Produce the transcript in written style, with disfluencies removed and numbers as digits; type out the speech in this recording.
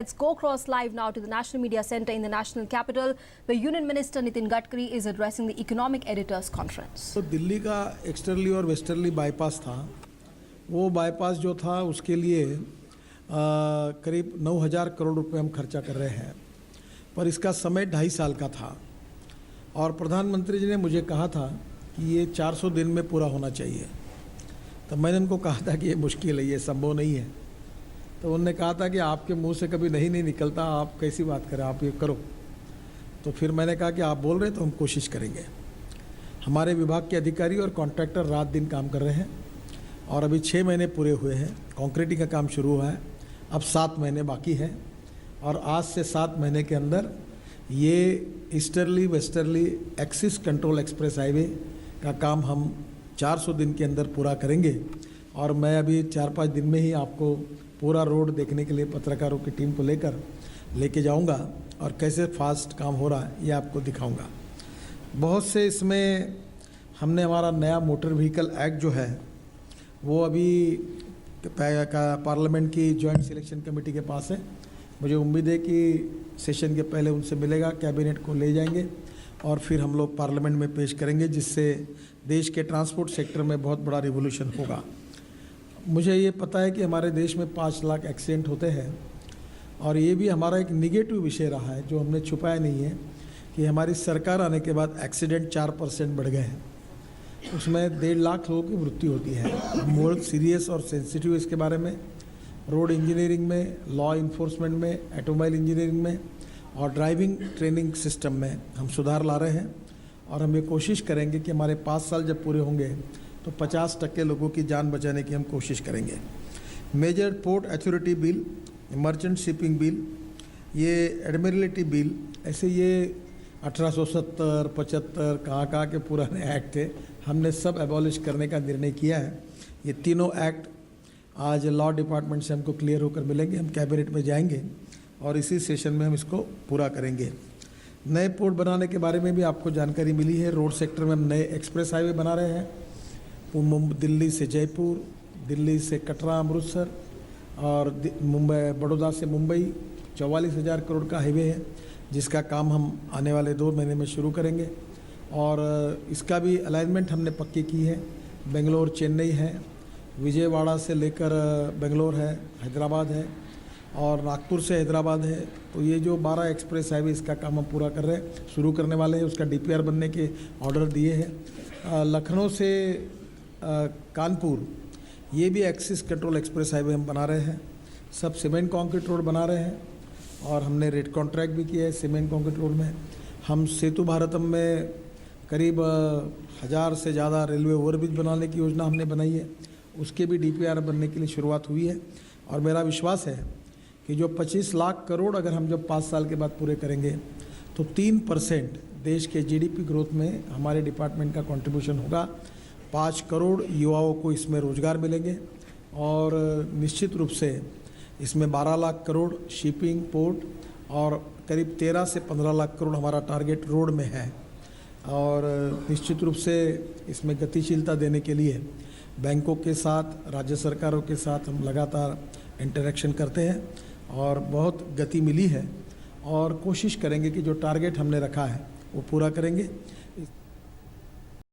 Let's go cross live now to the National Media Centre in the National Capital, where Union Minister Nitin Gadkari is addressing the Economic Editors Conference. तो दिल्ली का externally और westerly bypass था। वो bypass जो था उसके लिए करीब 9,000 करोड़ रुपए हम खर्चा कर रहे हैं, पर इसका समय 2.5 साल का था और प्रधानमंत्री जी ने मुझे कहा था कि ये 400 दिन में पूरा होना चाहिए। तो मैंने उनको कहा था कि ये मुश्किल है, ये संभव नहीं है। तो उन्होंने कहा था कि आपके मुंह से कभी नहीं निकलता, आप कैसी बात करें, आप ये करो। तो फिर मैंने कहा कि आप बोल रहे तो हम कोशिश करेंगे। हमारे विभाग के अधिकारी और कॉन्ट्रैक्टर रात दिन काम कर रहे हैं और अभी 6 महीने पूरे हुए हैं। कंक्रीटिंग का काम शुरू हुआ है, अब 7 महीने बाकी है और आज से 7 महीने के अंदर ये easterly westerly axis control express highway का काम हम 400 दिन के अंदर पूरा करेंगे। और मैं अभी 4-5 दिन में ही आपको पूरा रोड देखने के लिए पत्रकारों की टीम को लेके जाऊंगा और कैसे फास्ट काम हो रहा है ये आपको दिखाऊंगा। बहुत से इसमें हमने हमारा नया मोटर व्हीकल एक्ट जो है वो अभी पार्लियामेंट की जॉइंट सिलेक्शन कमेटी के पास है। मुझे उम्मीद है कि सेशन के पहले उनसे मिलेगा, कैबिनेट को ले जाएंगे और फिर हम लोग पार्लियामेंट में पेश करेंगे, जिससे देश के ट्रांसपोर्ट सेक्टर में बहुत बड़ा रिवोल्यूशन होगा। मुझे ये पता है कि हमारे देश में 5 लाख एक्सीडेंट होते हैं और ये भी हमारा एक निगेटिव विषय रहा है जो हमने छुपाया नहीं है कि हमारी सरकार आने के बाद एक्सीडेंट 4% बढ़ गए हैं। उसमें 1.5 लाख लोगों की मृत्यु होती है। मोर सीरियस और सेंसिटिव इसके बारे में रोड इंजीनियरिंग में, लॉ इन्फोर्समेंट में, ऑटोमोबाइल इंजीनियरिंग में और ड्राइविंग ट्रेनिंग सिस्टम में हम सुधार ला रहे हैं और हम ये कोशिश करेंगे कि हमारे 5 साल जब पूरे होंगे तो 50% लोगों की जान बचाने की हम कोशिश करेंगे। Major port authority bill, merchant shipping bill, ये एडमिरलिटी बिल, ऐसे ये 1870, 75 कहाँ के पुराने एक्ट थे, हमने सब एबॉलिश करने का निर्णय किया है। ये तीनों एक्ट आज लॉ डिपार्टमेंट से हमको क्लियर होकर मिलेंगे, हम कैबिनेट में जाएंगे और इसी सेशन में हम इसको पूरा करेंगे। नए पोर्ट बनाने के बारे में भी आपको जानकारी मिली है। रोड सेक्टर में हम नए एक्सप्रेस हाईवे बना रहे हैं, दिल्ली से जयपुर, दिल्ली से कटरा अमृतसर और मुंबई, बड़ौदा से मुंबई 44,000 करोड़ का हाईवे है, जिसका काम हम आने वाले 2 महीने में शुरू करेंगे। और इसका भी अलाइनमेंट हमने पक्की की है। बेंगलोर चेन्नई है, विजयवाड़ा से लेकर बेंगलोर है, हैदराबाद है और नागपुर से हैदराबाद है। तो ये जो 12 एक्सप्रेस हाईवे, इसका काम हम पूरा कर रहे हैं, शुरू करने वाले हैं। उसका DPR बनने के ऑर्डर दिए हैं। लखनऊ से कानपुर, ये भी एक्सिस कंट्रोल एक्सप्रेस हाईवे हम बना रहे हैं। सब सीमेंट कंक्रीट रोड बना रहे हैं और हमने रेट कॉन्ट्रैक्ट भी किया है सीमेंट कंक्रीट रोड में। हम सेतु भारतम में करीब 1000 से ज़्यादा रेलवे ओवरब्रिज बनाने की योजना हमने बनाई है, उसके भी DPR बनने के लिए शुरुआत हुई है। और मेरा विश्वास है कि जो 25 लाख करोड़ अगर हम जब 5 साल के बाद पूरे करेंगे तो 3% देश के GDP ग्रोथ में हमारे डिपार्टमेंट का कंट्रीब्यूशन होगा। 5 करोड़ युवाओं को इसमें रोजगार मिलेंगे और निश्चित रूप से इसमें 12 लाख करोड़ शिपिंग, पोर्ट और करीब 13 से 15 लाख करोड़ हमारा टारगेट रोड में है। और निश्चित रूप से इसमें गतिशीलता देने के लिए बैंकों के साथ, राज्य सरकारों के साथ हम लगातार इंटरेक्शन करते हैं और बहुत गति मिली है और कोशिश करेंगे कि जो टारगेट हमने रखा है वो पूरा करेंगे।